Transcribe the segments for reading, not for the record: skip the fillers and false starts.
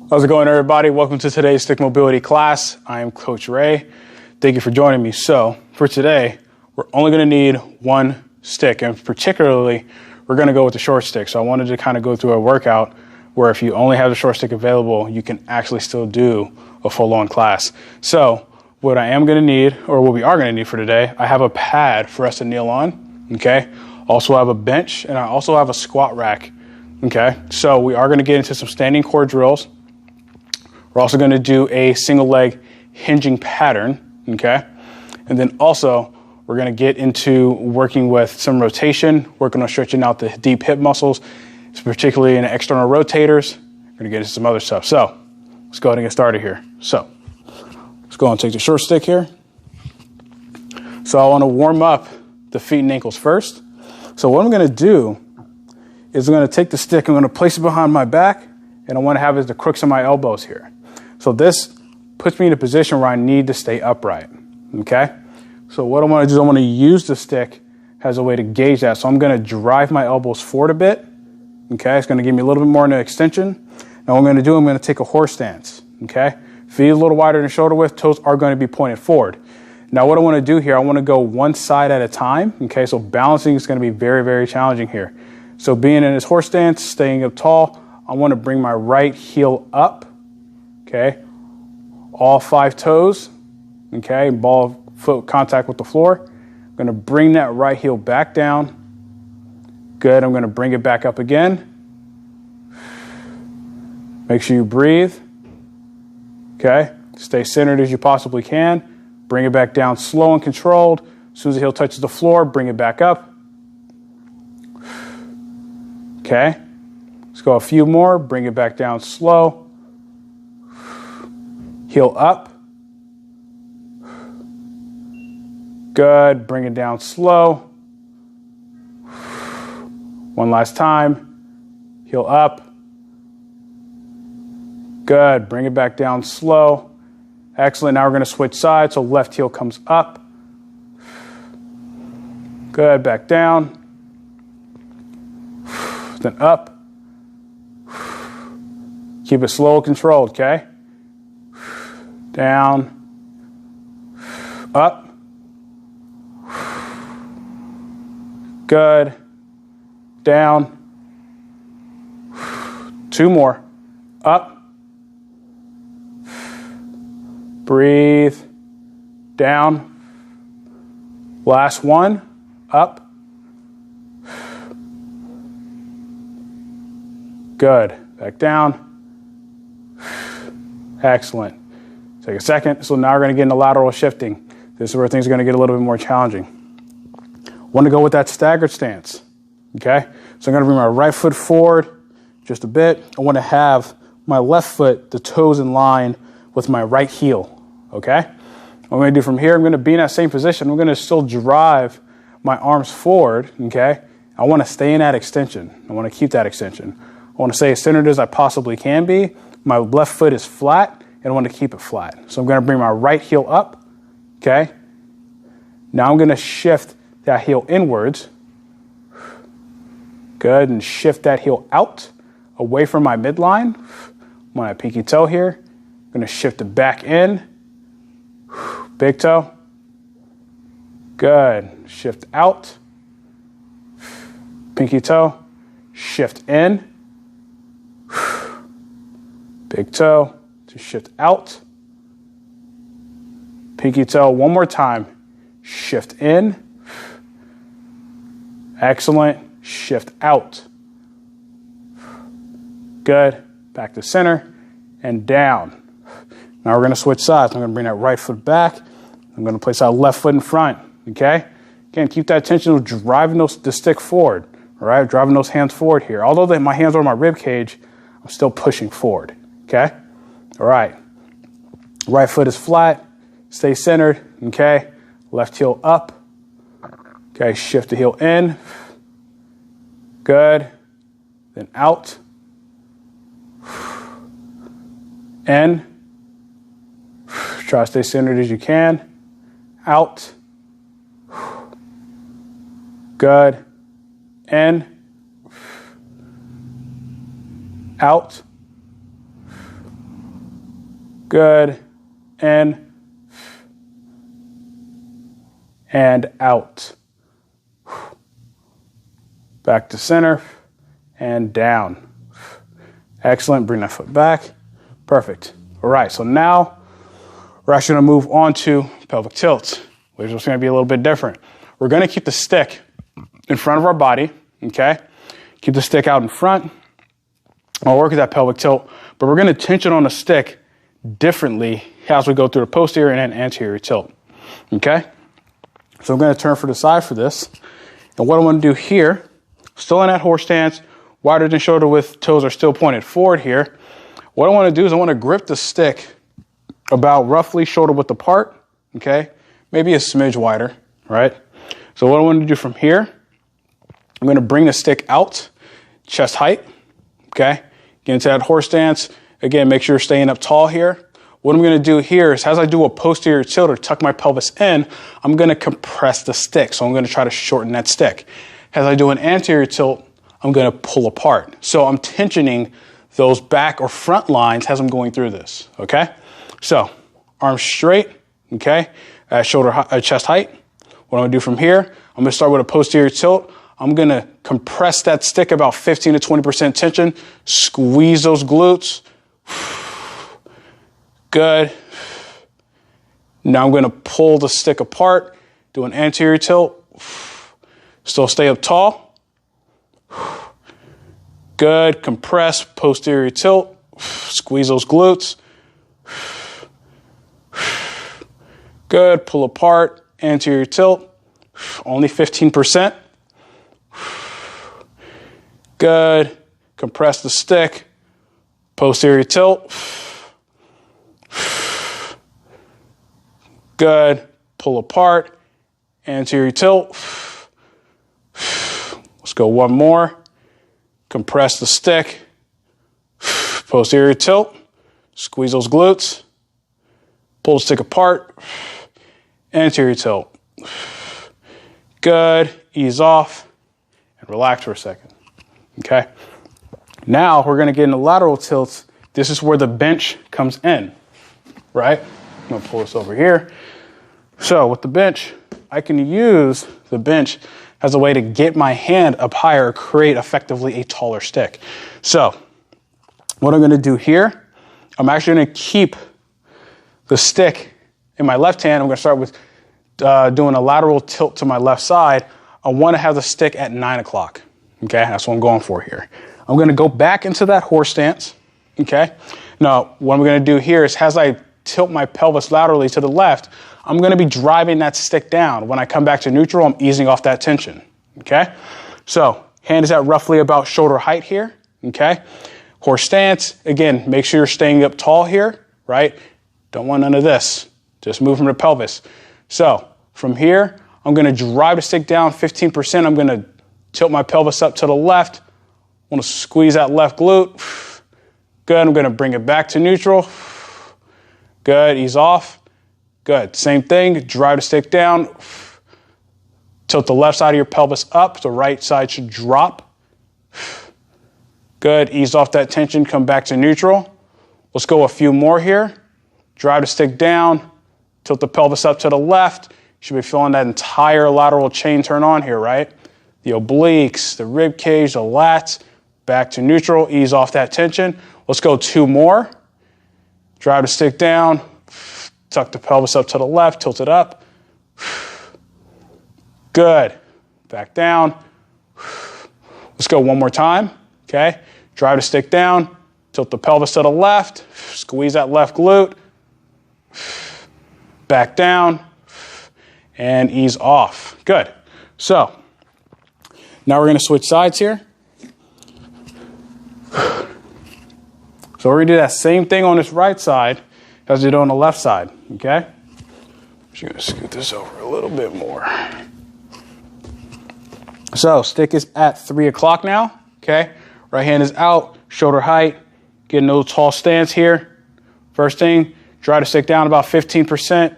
How's it going, everybody? Welcome to today's stick mobility class. I am Coach Ray. Thank you for joining me. So for today, we're only going to need one stick, and particularly we're going to go with the short stick. So I wanted to kind of go through a workout where if you only have the short stick available, you can actually still do a full-on class. So what I am going to need, or what we are going to need for today, I have a pad for us to kneel on, okay? Also have a bench, and I also have a squat rack, okay? So we are going to get into some standing core drills. We're also going to do a single leg hinging pattern, okay? And then also we're going to get into working with some rotation, working on stretching out the deep hip muscles, particularly in external rotators. We're going to get into some other stuff. So let's go ahead and get started here. So let's go and take the short stick here. So I want to warm up the feet and ankles first. So what I'm going to do is I'm going to take the stick, I'm going to place it behind my back, and I want to have it as the crooks of my elbows here. So this puts me in a position where I need to stay upright, okay? So what I want to do is I want to use the stick as a way to gauge that. So I'm going to drive my elbows forward a bit, okay? It's going to give me a little bit more in the extension. Now what I'm going to do, I'm going to take a horse stance, okay? Feet a little wider than shoulder width, toes are going to be pointed forward. Now what I want to do here, I want to go one side at a time, okay? So balancing is going to be very, very challenging here. So being in this horse stance, staying up tall, I want to bring my right heel up, okay? All 5 toes, okay? Ball of foot contact with the floor. I'm going to bring that right heel back down. Good, I'm going to bring it back up again. Make sure you breathe, okay? Stay centered as you possibly can. Bring it back down slow and controlled. As soon as the heel touches the floor, bring it back up. Okay? Let's go a few more. Bring it back down slow. Heel up. Good. Bring it down slow. One last time. Heel up. Good. Bring it back down slow. Excellent. Now we're going to switch sides. So left heel comes up. Good. Back down. Then up. Keep it slow and controlled, okay? Down. Up. Good. Down. 2 more. Up. Breathe. Down. Last one. Up. Good. Back down. Excellent. Take a second. So now we're going to get into lateral shifting. This is where things are going to get a little bit more challenging. Want to go with that staggered stance. Okay? So I'm going to bring my right foot forward just a bit. I want to have my left foot, the toes in line with my right heel. Okay? What I'm going to do from here, I'm going to be in that same position. I'm going to still drive my arms forward. Okay? I want to stay in that extension. I want to keep that extension. I want to stay as centered as I possibly can be. My left foot is flat, and I want to keep it flat. So I'm going to bring my right heel up, okay? Now I'm going to shift that heel inwards. Good, and shift that heel out, away from my midline. I'm on a pinky toe here. I'm going to shift it back in. Big toe. Good, shift out. Pinky toe, shift in. Big toe to shift out. Pinky toe one more time. Shift in. Excellent. Shift out. Good. Back to center and down. Now we're going to switch sides. I'm going to bring that right foot back. I'm going to place that left foot in front. Okay? Again, keep that tension of driving the stick forward. All right? Driving those hands forward here. Although my hands are on my rib cage, I'm still pushing forward. Okay? All right. Right foot is flat. Stay centered. Okay? Left heel up. Okay, shift the heel in. Good. Then out. In. Try to stay centered as you can. Out. Good. In. Out. Good. In and out. Back to center and down. Excellent. Bring that foot back. Perfect. All right, so now we're actually going to move on to pelvic tilts, which is going to be a little bit different. We're going to keep the stick in front of our body, okay? Keep the stick out in front. I'll work with that pelvic tilt, but we're going to tension on the stick differently as we go through the posterior and then anterior tilt, okay? So I'm going to turn for the side for this. And what I want to do here, still in that horse stance, wider than shoulder width, toes are still pointed forward here. What I want to do is I want to grip the stick about roughly shoulder width apart, okay? Maybe a smidge wider, right? So what I want to do from here, I'm going to bring the stick out, chest height, okay? Get into that horse stance. Again, make sure you're staying up tall here. What I'm going to do here is as I do a posterior tilt or tuck my pelvis in, I'm going to compress the stick. So I'm going to try to shorten that stick. As I do an anterior tilt, I'm going to pull apart. So I'm tensioning those back or front lines as I'm going through this, okay? So arms straight, okay? Chest height. What I'm going to do from here, I'm going to start with a posterior tilt. I'm going to compress that stick about 15 to 20% tension. Squeeze those glutes. Good. Now I'm going to pull the stick apart, do an anterior tilt. Still stay up tall. Good. Compress, posterior tilt. Squeeze those glutes. Good. Pull apart, anterior tilt. Only 15%. Good. Compress the stick. Posterior tilt. Good. Pull apart, anterior tilt. Let's go one more. Compress the stick. Posterior tilt. Squeeze those glutes. Pull the stick apart. Anterior tilt. Good. Ease off and relax for a second. Okay. Now we're going to get into lateral tilts. This is where the bench comes in, right? I'm going to pull this over here. So with the bench, I can use the bench as a way to get my hand up higher, create effectively a taller stick. So what I'm going to do here, I'm actually going to keep the stick in my left hand. I'm going to start with doing a lateral tilt to my left side. I want to have the stick at 9 o'clock. Okay, that's what I'm going for here. I'm going to go back into that horse stance. Okay, now what I'm going to do here is as I tilt my pelvis laterally to the left, I'm going to be driving that stick down. When I come back to neutral, I'm easing off that tension. Okay, so hand is at roughly about shoulder height here. Okay, horse stance. Again, make sure you're staying up tall here, right? Don't want none of this. Just move from the pelvis. So from here, I'm going to drive the stick down 15%. I'm going to tilt my pelvis up to the left. I want to squeeze that left glute. Good. I'm going to bring it back to neutral. Good. Ease off. Good. Same thing. Drive the stick down. Tilt the left side of your pelvis up. The right side should drop. Good. Ease off that tension. Come back to neutral. Let's go a few more here. Drive the stick down. Tilt the pelvis up to the left. You should be feeling that entire lateral chain turn on here, right? The obliques, the rib cage, the lats. Back to neutral. Ease off that tension. Let's go two more. Drive the stick down. Tuck the pelvis up to the left. Tilt it up. Good. Back down. Let's go one more time. Okay. Drive the stick down. Tilt the pelvis to the left. Squeeze that left glute. Back down. And ease off. Good. So now we're going to switch sides here. So we're going to do that same thing on this right side as we do on the left side, okay? I'm just going to scoot this over a little bit more. So stick is at 3 o'clock now, okay? Right hand is out, shoulder height, getting a little tall stance here. First thing, drive the stick down about 15%.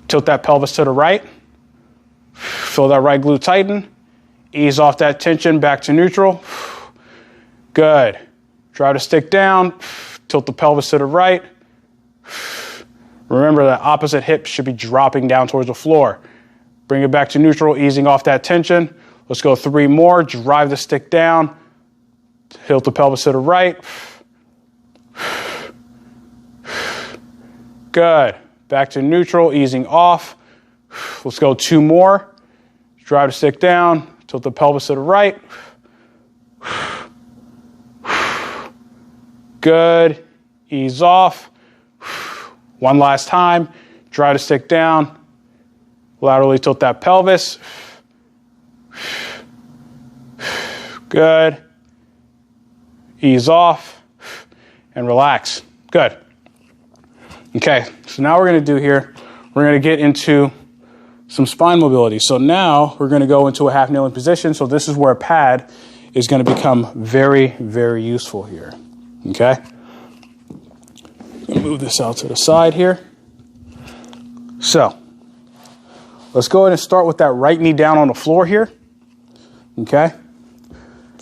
Tilt that pelvis to the right. Feel that right glute tighten. Ease off that tension, back to neutral. Good. Drive the stick down, tilt the pelvis to the right. Remember that opposite hip should be dropping down towards the floor. Bring it back to neutral, easing off that tension. Let's go 3 more. Drive the stick down. Tilt the pelvis to the right. Good. Back to neutral, easing off. Let's go 2 more. Drive the stick down. Tilt the pelvis to the right. Good. Ease off. One last time. Drive the stick down. Laterally tilt that pelvis. Good. Ease off and relax. Good. Okay, so now we're going to do here, we're going to get into some spine mobility. So now we're going to go into a half kneeling position. So this is where a pad is going to become very, very useful here. Okay. Move this out to the side here. So let's go ahead and start with that right knee down on the floor here. Okay.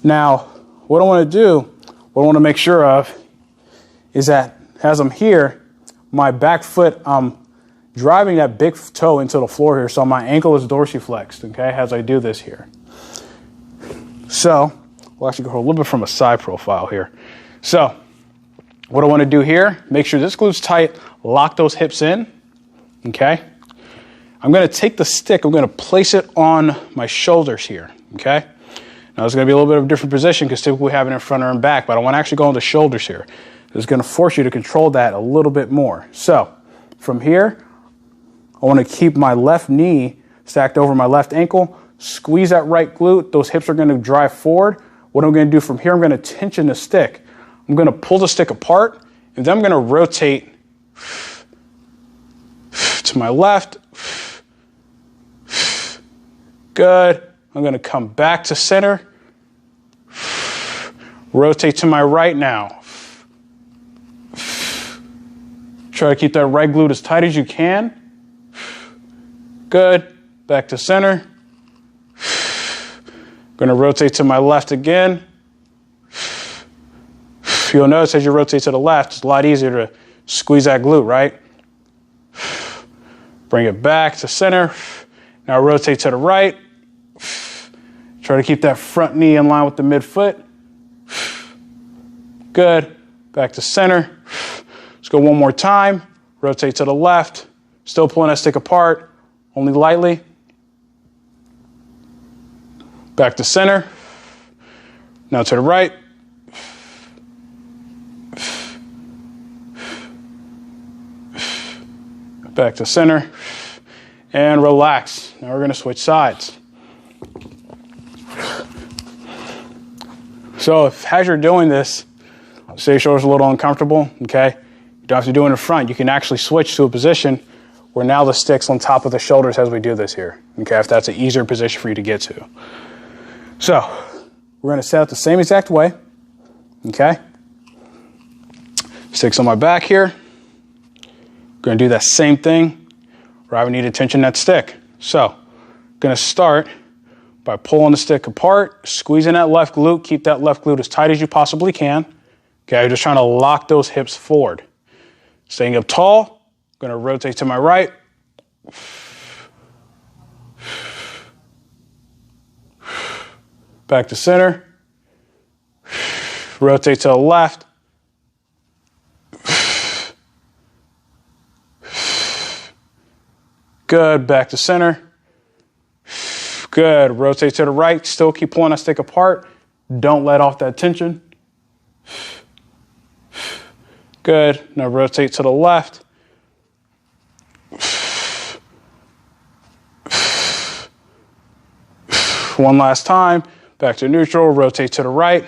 Now, what I want to do, what I want to make sure of is that as I'm here, my back foot, I'm driving that big toe into the floor here, so my ankle is dorsiflexed, okay, as I do this here. So, we'll actually go a little bit from a side profile here. So, what I want to do here, make sure this glute's tight, lock those hips in, okay? I'm going to take the stick, I'm going to place it on my shoulders here, okay? Now, it's going to be a little bit of a different position because typically we have it in front or in back, but I want to actually go on the shoulders here. It's going to force you to control that a little bit more. So, from here, I want to keep my left knee stacked over my left ankle, squeeze that right glute, those hips are going to drive forward. What I'm going to do from here, I'm going to tension the stick. I'm going to pull the stick apart, and then I'm going to rotate to my left. Good. I'm going to come back to center. Rotate to my right now. Try to keep that right glute as tight as you can. Good. Back to center. Going to rotate to my left again. You'll notice as you rotate to the left, it's a lot easier to squeeze that glute, right? Bring it back to center. Now rotate to the right. Try to keep that front knee in line with the midfoot. Good. Back to center. Let's go one more time. Rotate to the left. Still pulling that stick apart, only lightly. Back to center. Now to the right. Back to center. And relax. Now we're going to switch sides. So if as you're doing this, say your shoulder's a little uncomfortable, okay? You don't have to do it in the front. You can actually switch to a position where now the stick's on top of the shoulders as we do this here, okay? If that's an easier position for you to get to. So we're going to set up the same exact way, okay? Stick's on my back here. Going to do that same thing where I would need to tension that stick. So going to start by pulling the stick apart, squeezing that left glute, keep that left glute as tight as you possibly can. Okay, just trying to lock those hips forward. Staying up tall, going to rotate to my right. Back to center. Rotate to the left. Good, back to center. Good, rotate to the right. Still keep pulling that stick apart. Don't let off that tension. Good, now rotate to the left. One last time, back to neutral, rotate to the right.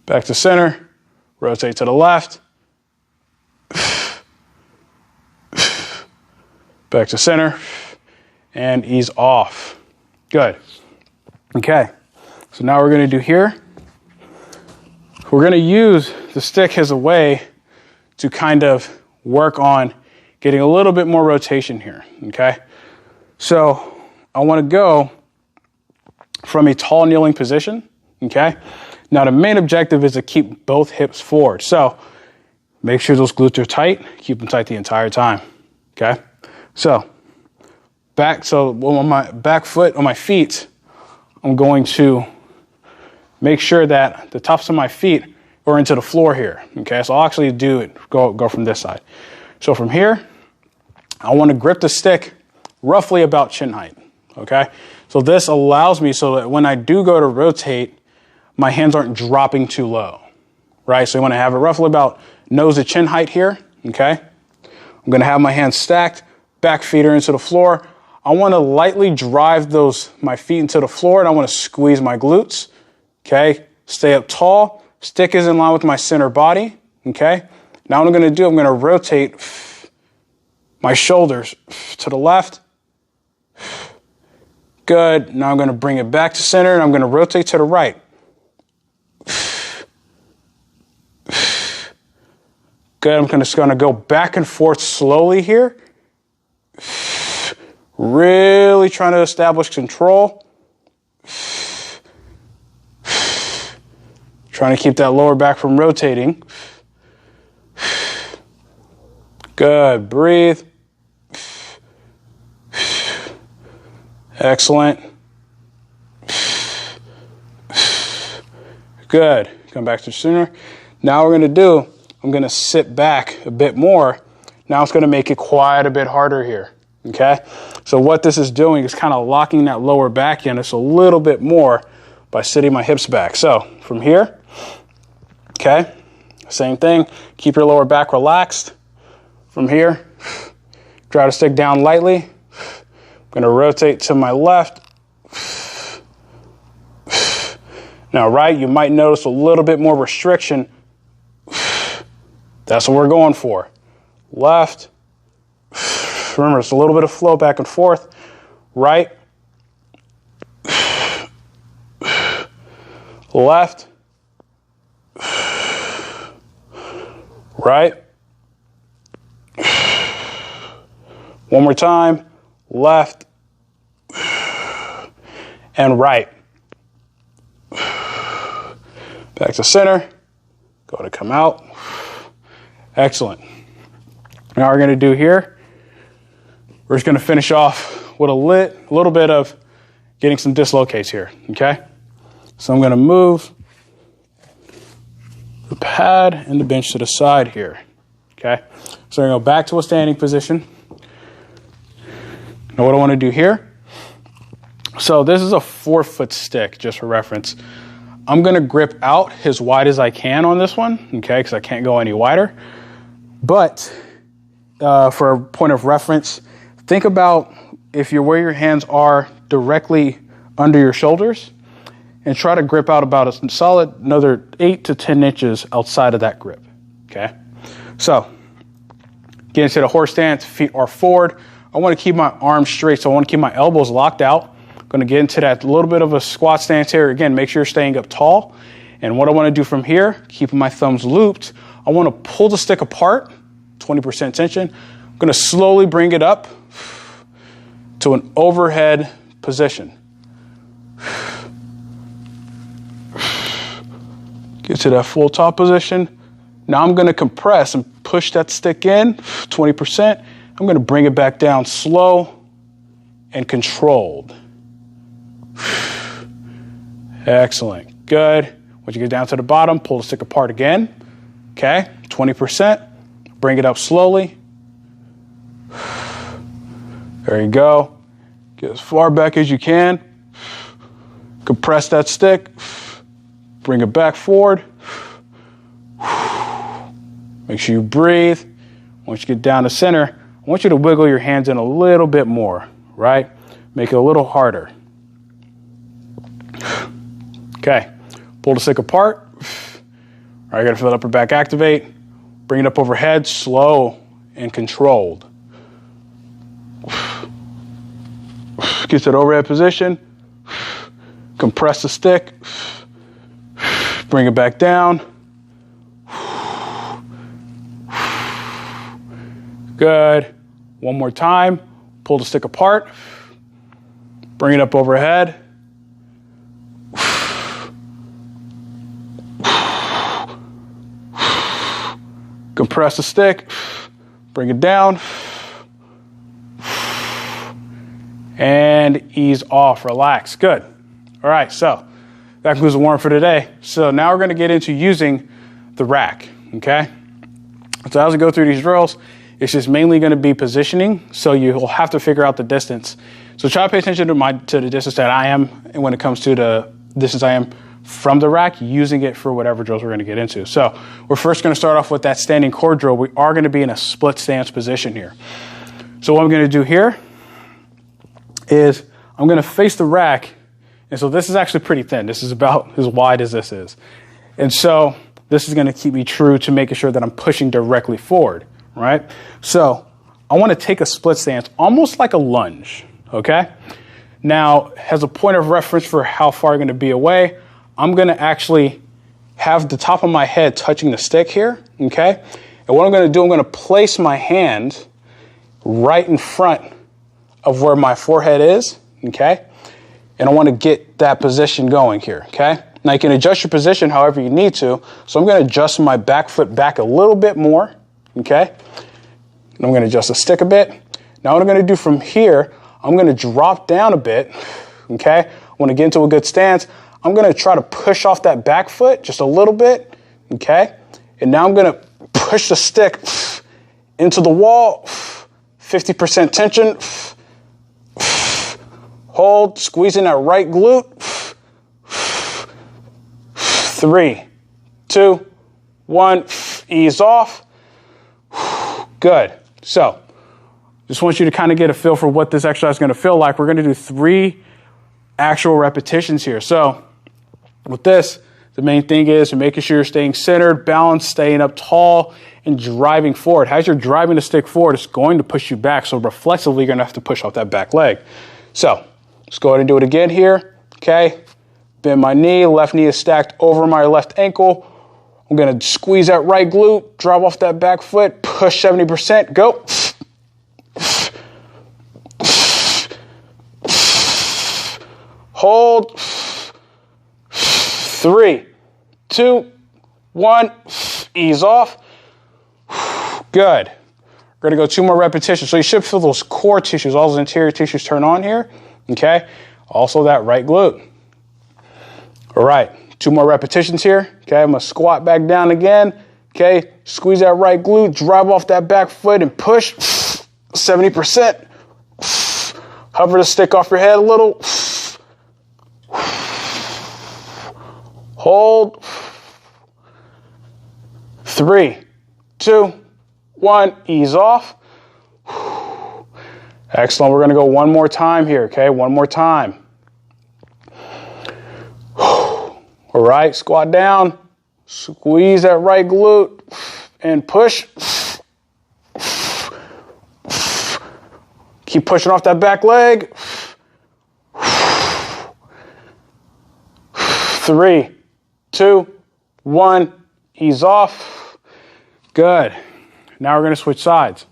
Back to center, rotate to the left. Back to center, and ease off. Good. Okay, so now we're going to do here, we're going to use the stick as a way to kind of work on getting a little bit more rotation here, okay? So I want to go from a tall kneeling position, okay? Now the main objective is to keep both hips forward. So make sure those glutes are tight. Keep them tight the entire time. Okay? So on my back foot, on my feet, I'm going to make sure that the tops of my feet are into the floor here. Okay? So I'll actually go from this side. So from here, I want to grip the stick roughly about chin height. Okay? So this allows me so that when I do go to rotate, my hands aren't dropping too low, right? So you want to have it roughly about nose to chin height here, okay? I'm going to have my hands stacked, back feet are into the floor. I want to lightly drive my feet into the floor, and I want to squeeze my glutes, okay? Stay up tall. Stick is in line with my center body, okay? Now what I'm going to do, I'm going to rotate my shoulders to the left. Good. Now I'm going to bring it back to center, and I'm going to rotate to the right. Good. I'm just going to go back and forth slowly here. Really trying to establish control. Trying to keep that lower back from rotating. Good. Breathe. Excellent. Good. Come back to center. Now we're going to do, I'm going to sit back a bit more. Now it's going to make it quite a bit harder here. Okay? So what this is doing is kind of locking that lower back in just a little bit more by sitting my hips back. So from here, okay, same thing. Keep your lower back relaxed. From here, try to stick down lightly. I'm going to rotate to my left. Now, right, you might notice a little bit more restriction. That's what we're going for. Left. Remember, it's a little bit of flow back and forth. Right. Left. Right. One more time. Left. And right. Back to center. Go to come out. Excellent. Now we're going to do here, we're just going to finish off with a little bit of getting some dislocates here, okay? So I'm going to move the pad and the bench to the side here, okay? So we're going to go back to a standing position. Now what I want to do here, so this is a 4-foot stick, just for reference. I'm going to grip out as wide as I can on this one, okay, because I can't go any wider. But for a point of reference, think about where your hands are directly under your shoulders, and try to grip out about a solid another 8 to 10 inches outside of that grip, okay? So, get into the horse stance, feet are forward. I want to keep my arms straight, so I want to keep my elbows locked out. I'm going to get into that little bit of a squat stance here. Again, make sure you're staying up tall. And what I want to do from here, keeping my thumbs looped, I want to pull the stick apart, 20% tension. I'm going to slowly bring it up to an overhead position. Get to that full top position. Now I'm going to compress and push that stick in, 20%. I'm going to bring it back down slow and controlled. Excellent. Good. Once you get down to the bottom, pull the stick apart again. Okay, 20%. Bring it up slowly. There you go. Get as far back as you can. Compress that stick. Bring it back forward. Make sure you breathe. Once you get down to center, I want you to wiggle your hands in a little bit more, right? Make it a little harder. Okay, pull the stick apart. All right, you gotta feel the upper back activate. Bring it up overhead, slow and controlled. Get to the overhead position. Compress the stick. Bring it back down. Good. One more time. Pull the stick apart. Bring it up overhead. Compress the stick, bring it down, and ease off, relax, good. All right, so that concludes the warm for today. So now we're gonna get into using the rack, okay? So as we go through these drills, it's just mainly gonna be positioning, so you'll have to figure out the distance. So try to pay attention to the distance that I am, and when it comes to the distance I am from the rack, using it for whatever drills we're gonna get into. So we're first gonna start off with that standing core drill. We are gonna be in a split stance position here. So what I'm gonna do here is I'm gonna face the rack, and so this is actually pretty thin. This is about as wide as this is. And so this is gonna keep me true to making sure that I'm pushing directly forward, right? So I wanna take a split stance, almost like a lunge, okay? Now, as a point of reference for how far I'm gonna be away, I'm gonna actually have the top of my head touching the stick here, okay? And what I'm gonna do, I'm gonna place my hand right in front of where my forehead is, okay? And I wanna get that position going here, okay? Now you can adjust your position however you need to. So I'm gonna adjust my back foot back a little bit more, okay? And I'm gonna adjust the stick a bit. Now what I'm gonna do from here, I'm gonna drop down a bit, okay? I wanna get into a good stance. I'm gonna try to push off that back foot just a little bit, okay? And now I'm gonna push the stick into the wall, 50% tension, hold, squeezing that right glute. 3, 2, 1, ease off. Good. So, just want you to kind of get a feel for what this exercise is gonna feel like. We're gonna do 3 actual repetitions here. So, with this, the main thing is making sure you're staying centered, balanced, staying up tall, and driving forward. As you're driving the stick forward, it's going to push you back. So reflexively, you're gonna have to push off that back leg. So let's go ahead and do it again here, okay? Bend my knee, left knee is stacked over my left ankle. I'm gonna squeeze that right glute, drop off that back foot, push 70%, go. Hold. 3, 2, 1, ease off. Good. We're gonna go 2 more repetitions. So you should feel those core tissues, all those anterior tissues turn on here, okay? Also that right glute. All right, 2 more repetitions here. Okay, I'm gonna squat back down again. Okay, squeeze that right glute, drive off that back foot and push 70%. Hover the stick off your head a little. Hold. 3, 2, 1, ease off. Excellent. We're going to go one more time here, okay? One more time. All right, squat down. Squeeze that right glute and push. Keep pushing off that back leg. 3, 2, 1, ease off. Good. Now we're going to switch sides.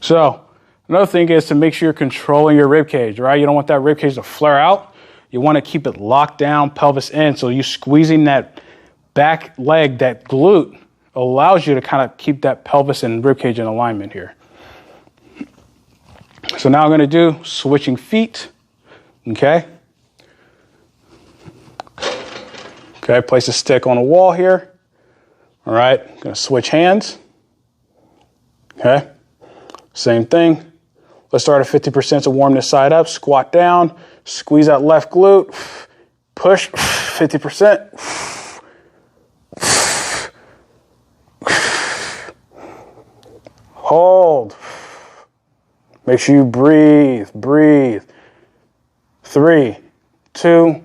So, another thing is to make sure you're controlling your rib cage, right? You don't want that rib cage to flare out. You want to keep it locked down, pelvis in. So you squeezing that back leg, that glute, allows you to kind of keep that pelvis and rib cage in alignment here. So now I'm going to do switching feet. Okay. Okay, place a stick on a wall here. All right, I'm going to switch hands. Okay, same thing. Let's start at 50% to warm this side up. Squat down, squeeze that left glute, push 50%. Hold. Make sure you breathe, breathe. 3, 2,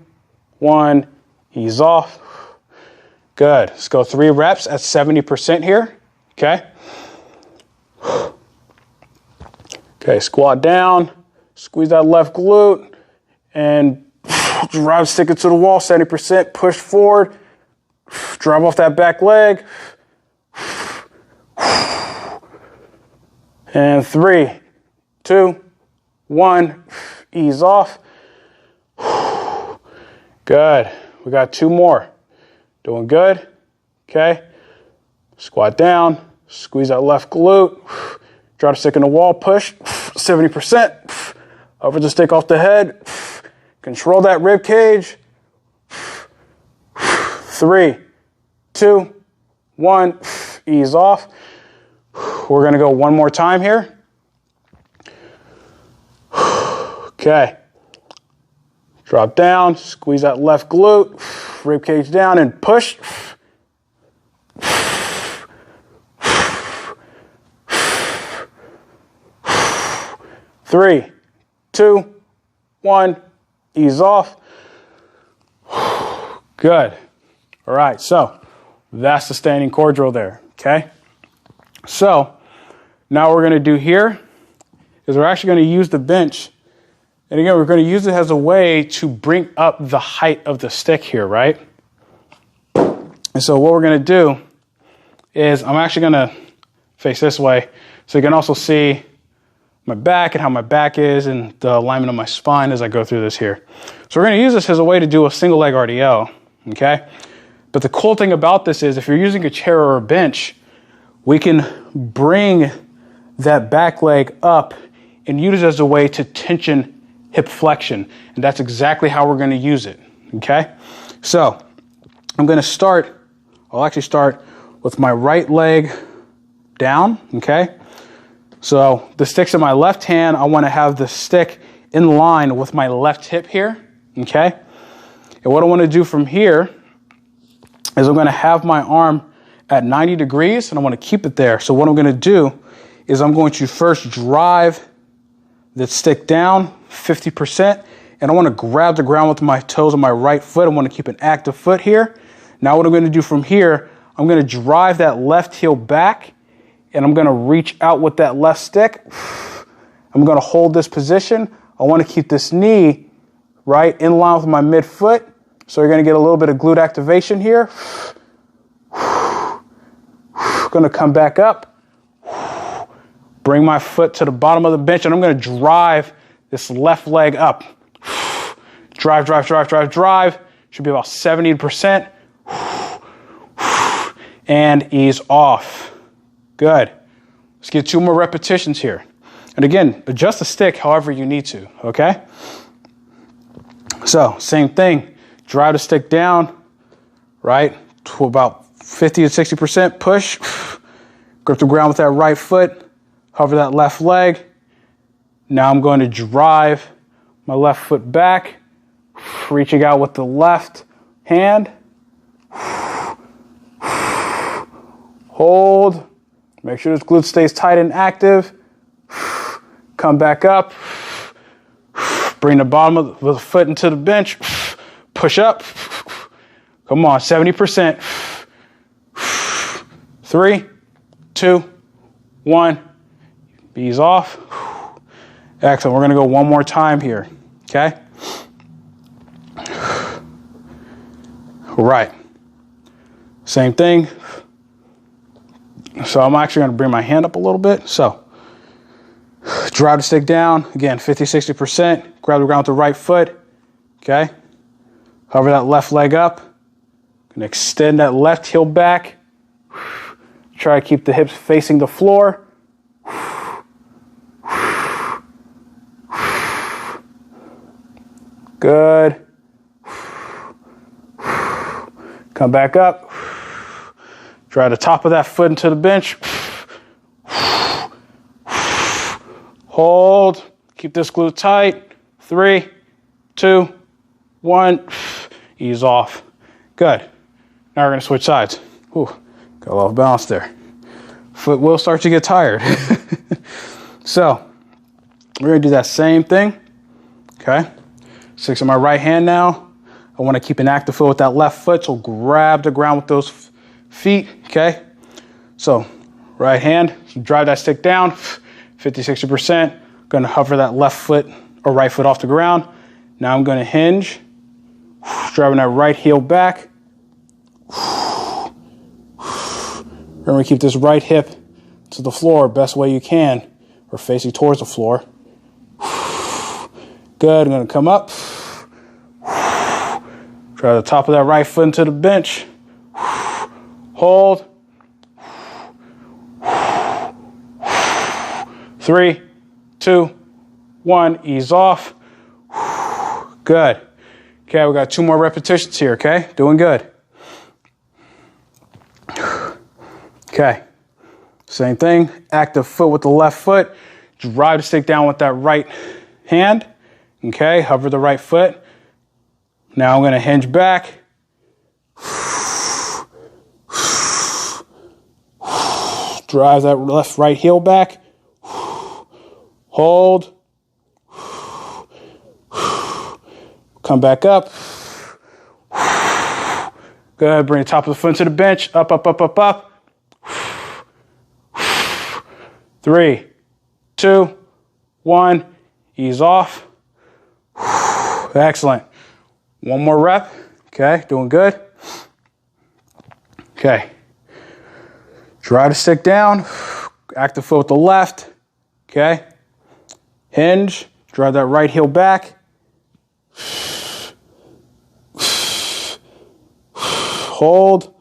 1, ease off. Good. Let's go 3 reps at 70% here. Okay. Okay, squat down, squeeze that left glute, and drive stick it to the wall, 70%, push forward, drive off that back leg. And 3, 2, 1, ease off. Good. We got 2 more. Doing good. Okay. Squat down, squeeze that left glute, try to stick in the wall, push, 70%, over the stick off the head, control that rib cage, 3, 2, 1, ease off. We're gonna go one more time here. Okay, drop down, squeeze that left glute, rib cage down and push. 3, 2, 1, ease off. Good. All right, so that's the standing core drill there, okay? So now what we're gonna do here is we're actually gonna use the bench. And again, we're gonna use it as a way to bring up the height of the stick here, right? And so what we're gonna do is I'm actually gonna face this way so you can also see my back and how my back is and the alignment of my spine as I go through this here. So we're going to use this as a way to do a single leg RDL, okay? But the cool thing about this is if you're using a chair or a bench, we can bring that back leg up and use it as a way to tension hip flexion. And that's exactly how we're going to use it, okay? So I'm going to start, I'll actually start with my right leg down, okay? So the stick's in my left hand. I want to have the stick in line with my left hip here, okay? And what I want to do from here is I'm going to have my arm at 90 degrees and I want to keep it there. So what I'm going to do is I'm going to first drive the stick down 50% and I want to grab the ground with my toes on my right foot. I want to keep an active foot here. Now what I'm going to do from here, I'm going to drive that left heel back and I'm going to reach out with that left stick. I'm going to hold this position. I want to keep this knee right in line with my midfoot. So you're going to get a little bit of glute activation here. Going to come back up. Bring my foot to the bottom of the bench and I'm going to drive this left leg up. Drive, drive, drive, drive, drive. Should be about 70%. And ease off. Good. Let's get 2 more repetitions here. And again, adjust the stick however you need to, okay? So, same thing. Drive the stick down, right, to about 50 to 60%. Push. Grip the ground with that right foot. Hover that left leg. Now I'm going to drive my left foot back, reaching out with the left hand. Hold. Make sure this glute stays tight and active. Come back up. Bring the bottom of the foot into the bench. Push up. Come on, 70%. 3, 2, 1. Ease off. Excellent. We're going to go one more time here. Okay? All right. Same thing. So I'm actually going to bring my hand up a little bit. So drive the stick down. Again, 50, 60%. Grab the ground with the right foot. Okay? Hover that left leg up. Going to extend that left heel back. Try to keep the hips facing the floor. Good. Come back up. Drive the top of that foot into the bench. Hold. Keep this glute tight. 3, 2, 1. Ease off. Good. Now we're going to switch sides. Whew. Got a lot of balance there. Foot will start to get tired. So, we're going to do that same thing. Okay. Sticks in my right hand now. I want to keep an active foot with that left foot, so grab the ground with those feet, okay? So, right hand, drive that stick down, 50, 60%. Going to hover that left foot or right foot off the ground. Now I'm going to hinge, driving that right heel back. Remember, keep this right hip to the floor best way you can, or facing towards the floor. Good, I'm going to come up. Drive the top of that right foot into the bench. hold. 3, 2, 1, ease off. Good. Okay, we got 2 more repetitions here, okay? Doing good. Okay, same thing. Active foot with the left foot. Drive the stick down with that right hand. Okay, hover the right foot. Now I'm going to hinge back. Drive that left right heel back. Hold. Come back up. Good. Bring the top of the foot to the bench. Up, up, up, up, up. 3, 2, 1. Ease off. Excellent. 1 more rep. Okay, doing good. Okay. Drive the stick down. Active foot with the left. Okay. Hinge. Drive that right heel back. Hold.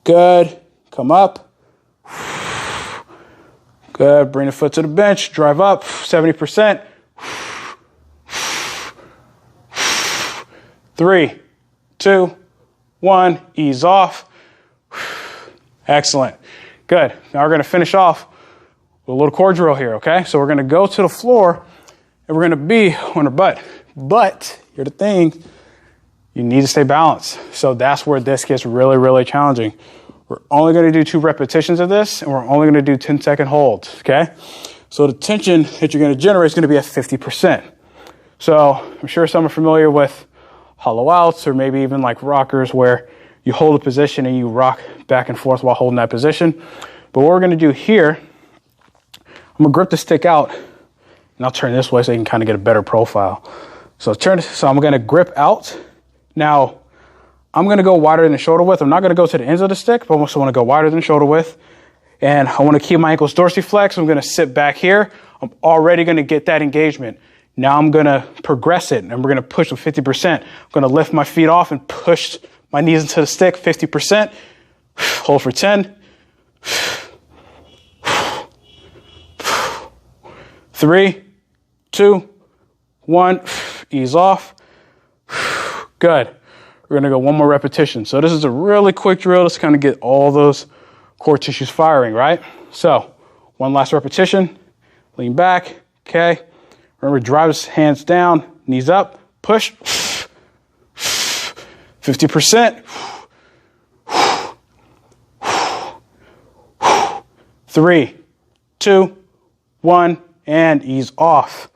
Good. Come up. Good. Bring the foot to the bench. Drive up. 70%. 3, 2, 1. Ease off. Excellent. Good. Now we're going to finish off with a little core drill here, okay? So we're going to go to the floor and we're going to be on our butt. But here's the thing. You need to stay balanced. So that's where this gets really, really challenging. We're only going to do 2 repetitions of this, and we're only going to do 10-second holds, okay? So the tension that you're going to generate is going to be at 50%. So I'm sure some are familiar with hollow outs or maybe even like rockers where you hold a position and you rock back and forth while holding that position. But what we're going to do here, I'm going to grip the stick out, and I'll turn this way so you can kind of get a better profile. So I'm going to grip out. Now, I'm going to go wider than the shoulder width. I'm not going to go to the ends of the stick, but I also want to go wider than shoulder width. And I want to keep my ankles dorsiflex. I'm going to sit back here. I'm already going to get that engagement. Now I'm going to progress it, and we're going to push with 50%. I'm going to lift my feet off and push my knees into the stick, 50%. Hold for 10. 3, 2, 1. Ease off. Good. We're going to go 1 more repetition. So this is a really quick drill to kind of get all those core tissues firing, right? So 1 last repetition. Lean back. Okay. Remember, drive his hands down, knees up, push. 50%. 3, 2, 1, and ease off.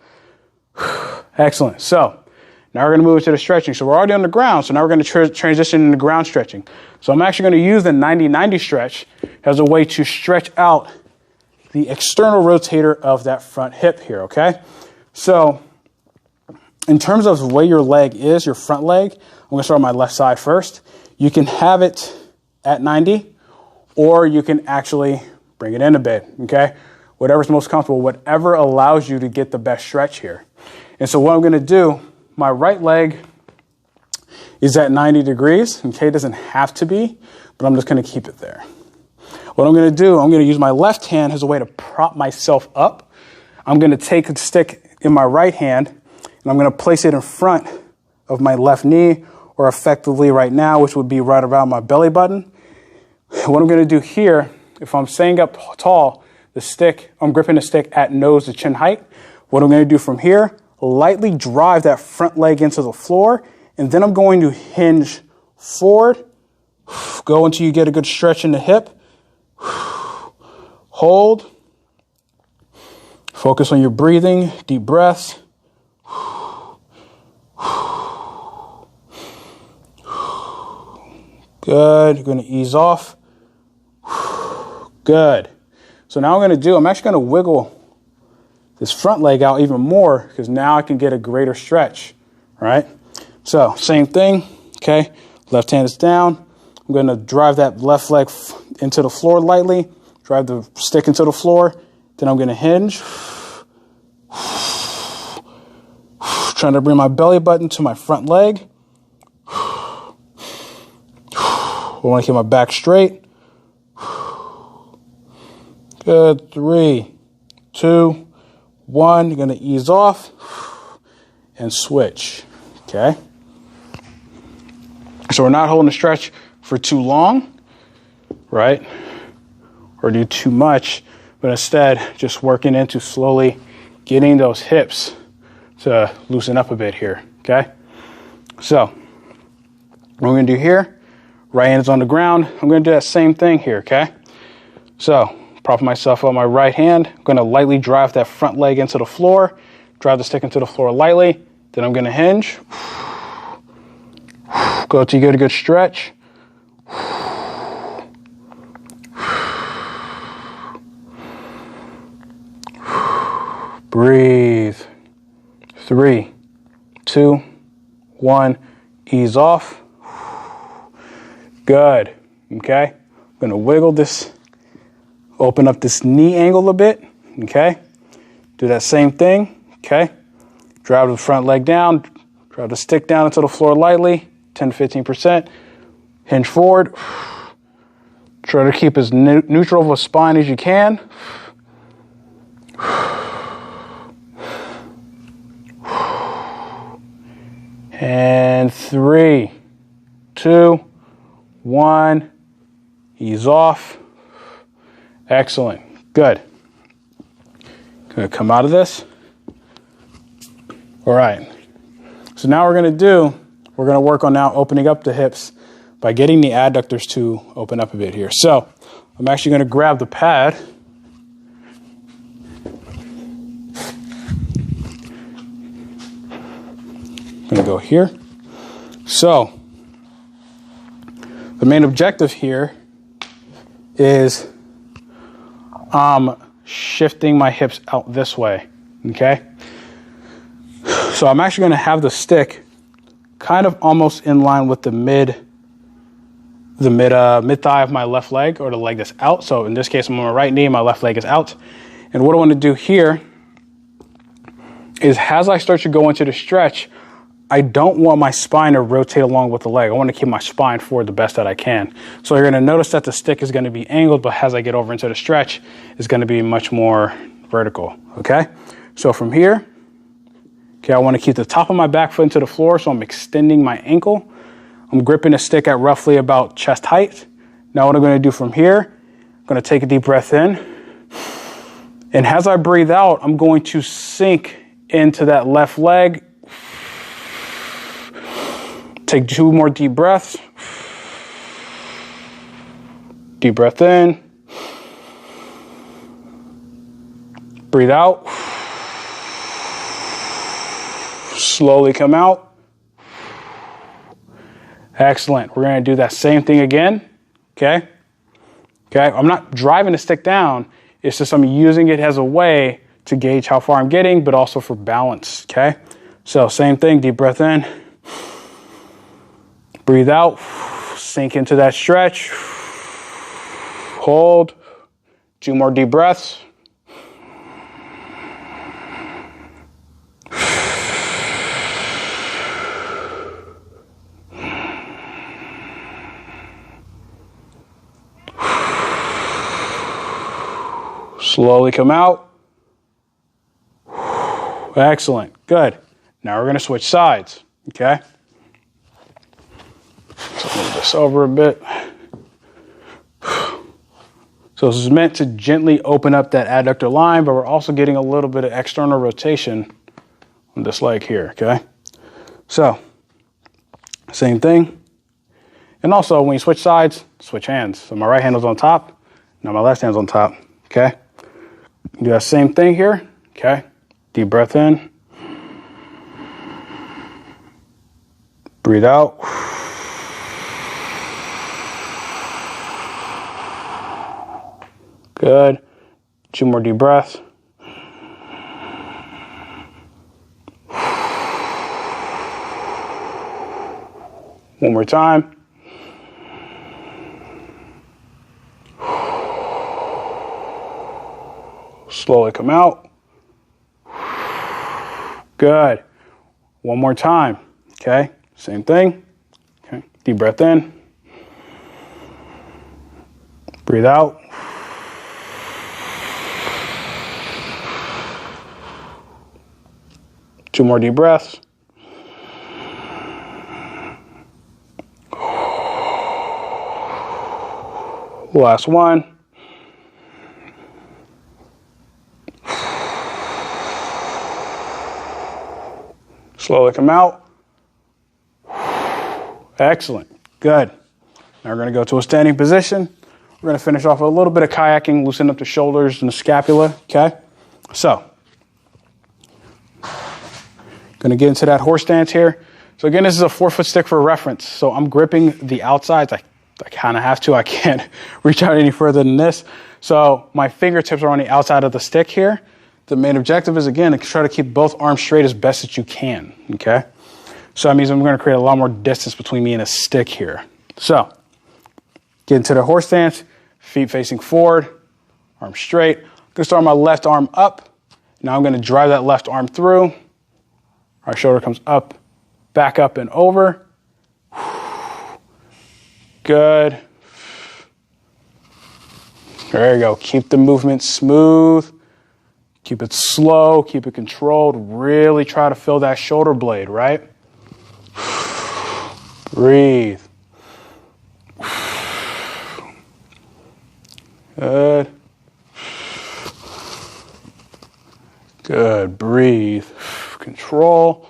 Excellent. So now we're going to move to the stretching. So we're already on the ground. So now we're going to transition into ground stretching. So I'm actually going to use the 90-90 stretch as a way to stretch out the external rotator of that front hip here, okay? So in terms of the way your leg is, your front leg, I'm going to start on my left side first. You can have it at 90, or you can actually bring it in a bit, okay? Whatever's most comfortable, whatever allows you to get the best stretch here. And so what I'm going to do, my right leg is at 90 degrees, okay? It doesn't have to be, but I'm just going to keep it there. What I'm going to do, I'm going to use my left hand as a way to prop myself up. I'm going to take a stick in my right hand, and I'm going to place it in front of my left knee, or effectively right now, which would be right around my belly button. What I'm going to do here, if I'm staying up tall, I'm gripping the stick at nose to chin height. What I'm going to do from here, lightly drive that front leg into the floor, and then I'm going to hinge forward. Go until you get a good stretch in the hip. Hold. Focus on your breathing, deep breaths. Good. You're going to ease off. Good. So now I'm actually going to wiggle this front leg out even more, because now I can get a greater stretch. All right. So same thing. Okay. Left hand is down. I'm going to drive that left leg into the floor lightly. Drive the stick into the floor. Then I'm going to hinge. Trying to bring my belly button to my front leg. I want to keep my back straight. Good. 3, 2, 1. You're going to ease off and switch. Okay. So we're not holding the stretch for too long, right? Or do too much, but instead just working into slowly getting those hips to loosen up a bit here. Okay. So what we're going to do here, right hand is on the ground. I'm going to do that same thing here. Okay. So prop myself on my right hand. I'm going to lightly drive that front leg into the floor, drive the stick into the floor lightly. Then I'm going to hinge. Go till you get a good stretch. Breathe. 3, 2, 1. Ease off. Good. Okay. I'm going to wiggle this, open up this knee angle a bit. Okay. Do that same thing. Okay. Drive the front leg down. Drive the stick down into the floor lightly. 10 to 15%. Hinge forward. Try to keep as neutral of a spine as you can. And 3, 2, 1. Ease off. Excellent. Good. Gonna come out of this. All right. So now we're going to work on now opening up the hips by getting the adductors to open up a bit here. So I'm actually going to grab the pad. I'm going to go here. So the main objective here is shifting my hips out this way. Okay. So I'm actually going to have the stick kind of almost in line with the mid thigh of my left leg, or the leg that's out. So in this case, I'm on my right knee, my left leg is out. And what I want to do here is, as I start to go into the stretch, I don't want my spine to rotate along with the leg. I want to keep my spine forward the best that I can. So you're going to notice that the stick is going to be angled, but as I get over into the stretch, it's going to be much more vertical. Okay. So from here, okay, I want to keep the top of my back foot into the floor, so I'm extending my ankle. I'm gripping the stick at roughly about chest height. Now what I'm going to do from here, I'm going to take a deep breath in. And as I breathe out, I'm going to sink into that left leg. Take 2 more deep breaths. Deep breath in. Breathe out. Slowly come out. Excellent. We're going to do that same thing again. Okay. Okay. I'm not driving the stick down. It's just I'm using it as a way to gauge how far I'm getting, but also for balance. Okay. So same thing. Deep breath in. Breathe out. Sink into that stretch. Hold. 2 more deep breaths. Slowly come out. Excellent. Good. Now we're going to switch sides. Okay. So move this over a bit. So this is meant to gently open up that adductor line, but we're also getting a little bit of external rotation on this leg here. Okay. So same thing. And also when you switch sides, switch hands. So my right hand is on top. Now my left hand's on top. Okay. Do that same thing here. Okay. Deep breath in. Breathe out. Good. 2 more deep breaths. One more time. Slowly come out. Good. One more time. Okay. Same thing. Okay. Deep breath in. Breathe out. Two more deep breaths. Last one. Slowly come out. Excellent. Good. Now we're going to go to a standing position. We're going to finish off with a little bit of kayaking, loosen up the shoulders and the scapula. Okay? So, going to get into that horse stance here. So again, this is a 4-foot stick for reference. So I'm gripping the outsides. I kind of have to. I can't reach out any further than this. So my fingertips are on the outside of the stick here. The main objective is, again, to try to keep both arms straight as best as you can, okay? So that means I'm going to create a lot more distance between me and a stick here. So, get into the horse stance, feet facing forward, arms straight. I'm going to start my left arm up. Now I'm going to drive that left arm through. Right shoulder comes up, back up and over. Good. There you go. Keep the movement smooth. Keep it slow, keep it controlled. Really try to feel that shoulder blade, right? Breathe. Good. Good. Breathe. Control.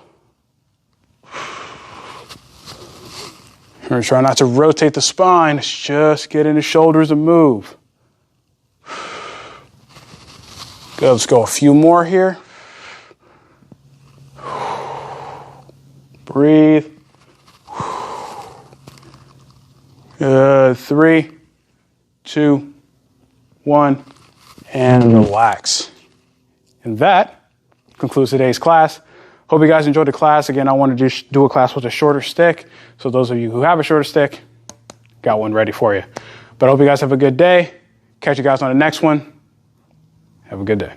You're going to try not to rotate the spine. It's just getting the shoulders to move. Good. Let's go a few more here. Breathe. Good. 3, 2, 1, and relax. And that concludes today's class. Hope you guys enjoyed the class. Again, I wanted to do a class with a shorter stick. So those of you who have a shorter stick, got one ready for you. But I hope you guys have a good day. Catch you guys on the next one. Have a good day.